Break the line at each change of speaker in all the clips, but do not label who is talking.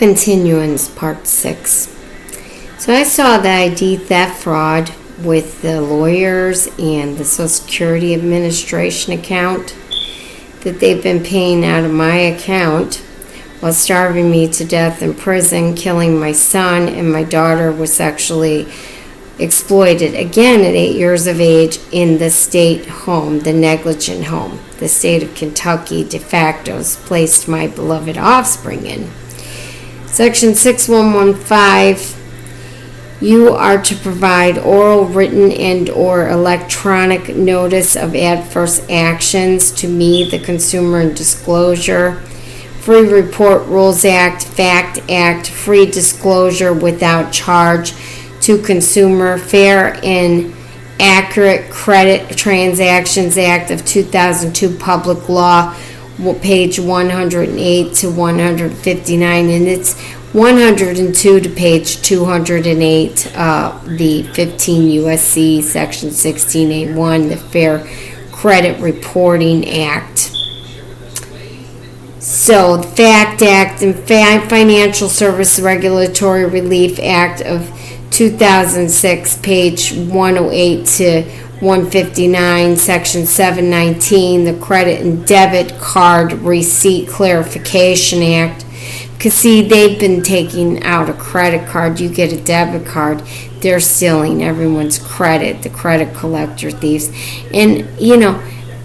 Continuance, Part 6. So I saw the ID theft fraud with the lawyers and the Social Security Administration account that they've been paying out of my account while starving me to death in prison, killing my son, and my daughter was sexually exploited again at 8 years of age in the state home, the negligent home. The state of Kentucky de facto has placed my beloved offspring in. Section 6115, you are to provide oral, written, and or electronic notice of adverse actions to me, the Consumer and Disclosure, Free Report Rules Act, FACT Act, free disclosure without charge to consumer, Fair and Accurate Credit Transactions Act of 2002, Public Law, page 108 to 159, and it's 102 to page 208, the 15 U.S.C. section 16A1, the Fair Credit Reporting Act. So the FACT Act and Financial Service Regulatory Relief Act of 2006, page 108 to 159, section 719, the Credit and Debit Card Receipt Clarification Act. Because see, they've been taking out a credit card, you get a debit card, they're stealing everyone's credit, the credit collector thieves. And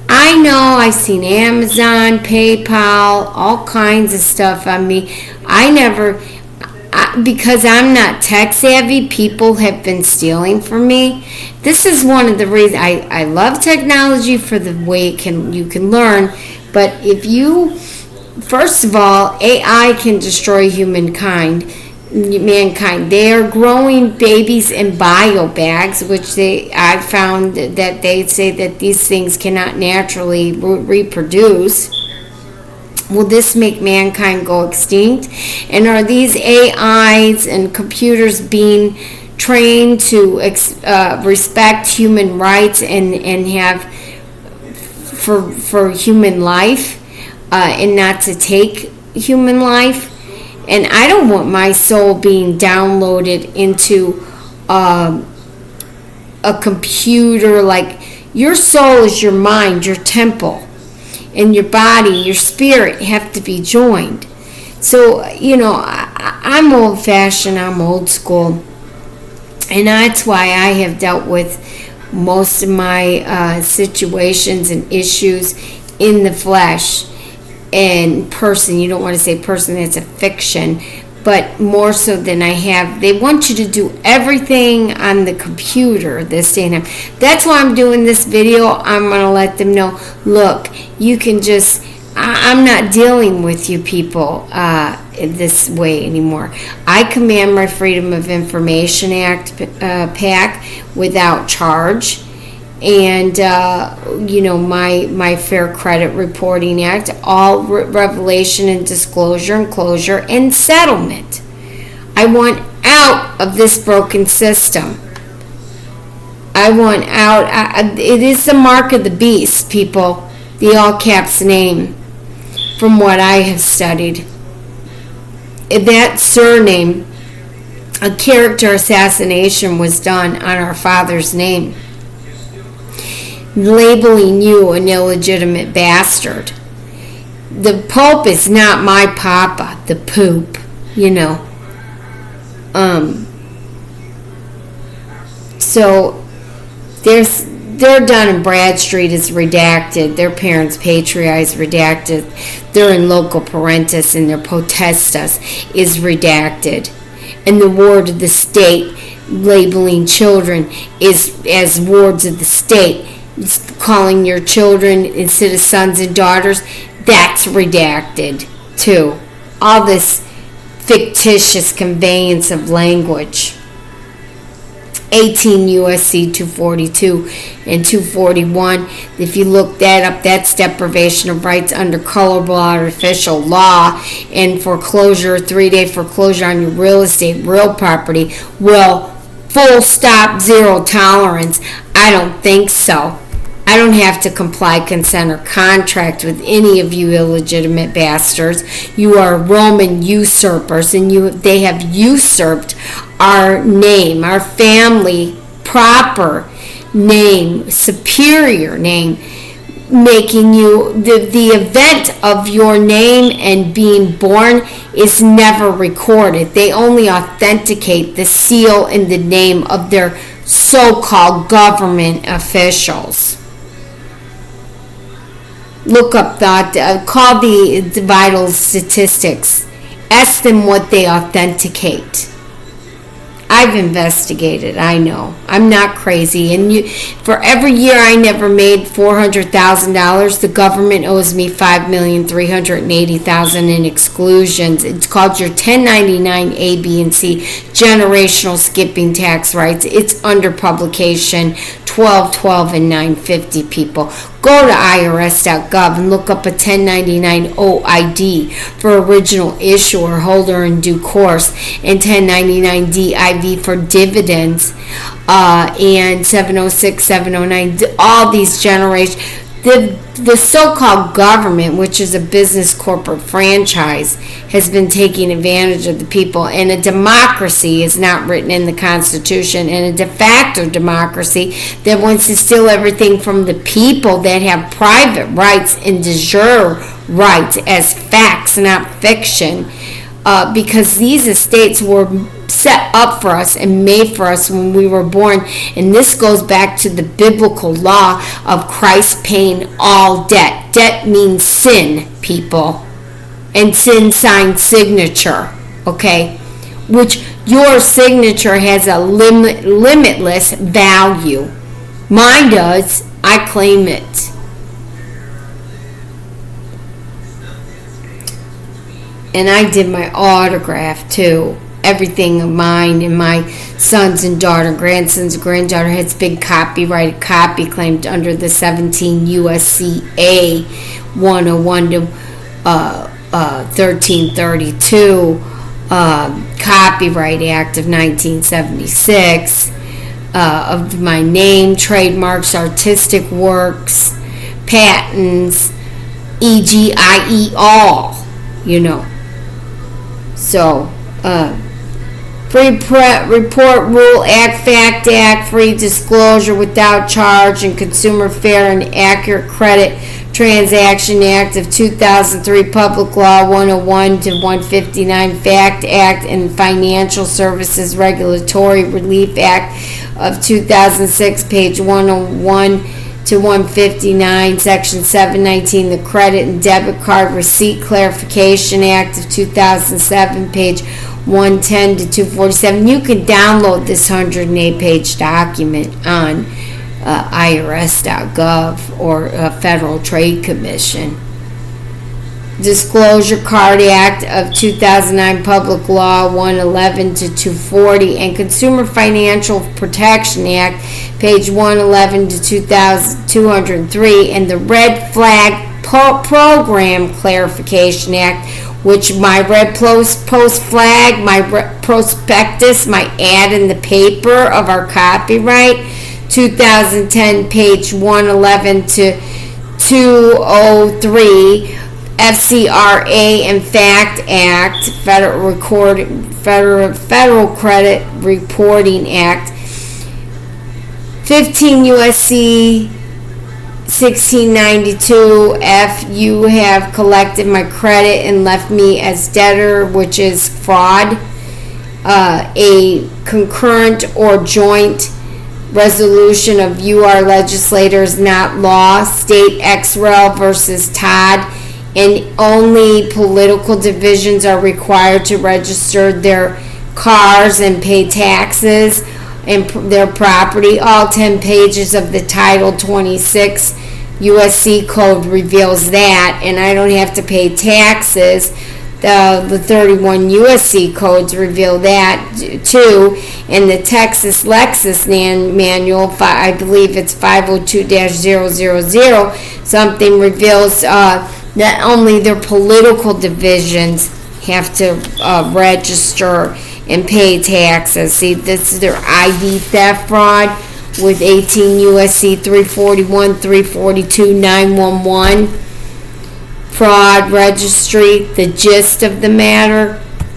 I've seen Amazon, PayPal, all kinds of stuff on me. Because I'm not tech savvy, people have been stealing from me. This is one of the reasons I love technology for the way you can learn. But first of all, AI can destroy mankind. They are growing babies in bio bags, which I found that they say that these things cannot naturally reproduce. Will this make mankind go extinct? And are these AIs and computers being trained to respect human rights and have for human life and not to take human life? And I don't want my soul being downloaded into a computer. Like, your soul is your mind, your temple. And your body, your spirit have to be joined. So, I'm old-fashioned, I'm old school. And that's why I have dealt with most of my situations and issues in the flesh and person. You don't want to say person, that's a fiction. But more so than I have. They want you to do everything on the computer this day and time. That's why I'm doing this video. I'm going to let them know, look, you can just, I'm not dealing with you people this way anymore. I command my Freedom of Information Act PAC without charge. And, my Fair Credit Reporting Act, all revelation and disclosure and closure and settlement. I want out of this broken system. I want out. It is the mark of the beast, people, the all caps name, from what I have studied. That surname, a character assassination was done on our Father's name, labeling you an illegitimate bastard. The Pope is not my papa, the poop, So they're Dun & Bradstreet is redacted. Their parents' patria is redacted. Their in loco parentis and their potestas is redacted. And the ward of the state, labeling children is as wards of the state. Calling your children instead of sons and daughters, that's redacted too. All this fictitious conveyance of language. 18 U.S.C. 242 and 241. If you look that up, that's deprivation of rights under colorable artificial law and foreclosure, 3-day foreclosure on your real estate, real property. Well, full stop, zero tolerance. I don't think so. I don't have to comply, consent, or contract with any of you illegitimate bastards. You are Roman usurpers, and they have usurped our name, our family proper name, superior name, making you the event of your name and being born is never recorded. They only authenticate the seal and the name of their so-called government officials. Look up call the vital statistics. Ask them what they authenticate. I've investigated. I know. I'm not crazy. And for every year I never made $400,000, the government owes me $5,380,000 in exclusions. It's called your 1099 A, B, and C generational skipping tax rights. It's under publication 1212 and 950, people. Go to irs.gov and look up a 1099 OID for original issuer, holder in due course, and 1099 DIV for dividends, and 706, 709, all these generations. The so-called government, which is a business corporate franchise, has been taking advantage of the people, and a democracy is not written in the Constitution, and a de facto democracy that wants to steal everything from the people that have private rights and de jure rights as facts, not fiction, because these estates were set up for us and made for us when we were born. And this goes back to the biblical law of Christ paying all debt. Debt means sin, people, and sin sign signature, okay, which your signature has a limitless value. Mine does. I claim it. And I did my autograph too. Everything of mine and my sons and daughter, grandsons, granddaughter has been copyrighted, copy claimed under the 17 U.S.C. A 101 to 1332 Copyright Act of 1976 of my name, trademarks, artistic works, patents, e.g., i.e., all, So, Free Report Rule Act, Fact Act, Free Disclosure Without Charge, and Consumer Fair and Accurate Credit Transaction Act of 2003, Public Law 101 to 159, Fact Act, and Financial Services Regulatory Relief Act of 2006, page 101 to 159, Section 719, the Credit and Debit Card Receipt Clarification Act of 2007, page 110 to 247. You can download this 108-page document on irs.gov or Federal Trade Commission. Disclosure Card Act of 2009, Public Law 111 to 240, and Consumer Financial Protection Act, page 111 to 203, and the Red Flag Program Clarification Act, which my red post flag, my prospectus, my ad in the paper of our copyright, 2010, page 111 to 203, FCRA and Fact Act, Federal Credit Reporting Act, 15 U.S.C. 1692 F. You have collected my credit and left me as debtor, which is fraud. A concurrent or joint resolution of UR legislators, not law. State ex-rel versus Todd. And only political divisions are required to register their cars and pay taxes and their property. All 10 pages of the Title 26 USC code reveals that, and I don't have to pay taxes. The 31 USC codes reveal that too, and the Texas Lexus manual, I believe it's 502-000, something reveals that only their political divisions have to register and pay taxes. See, this is their ID theft fraud. with 18 U.S.C. 341, 342, 911, fraud registry. The gist of the matter,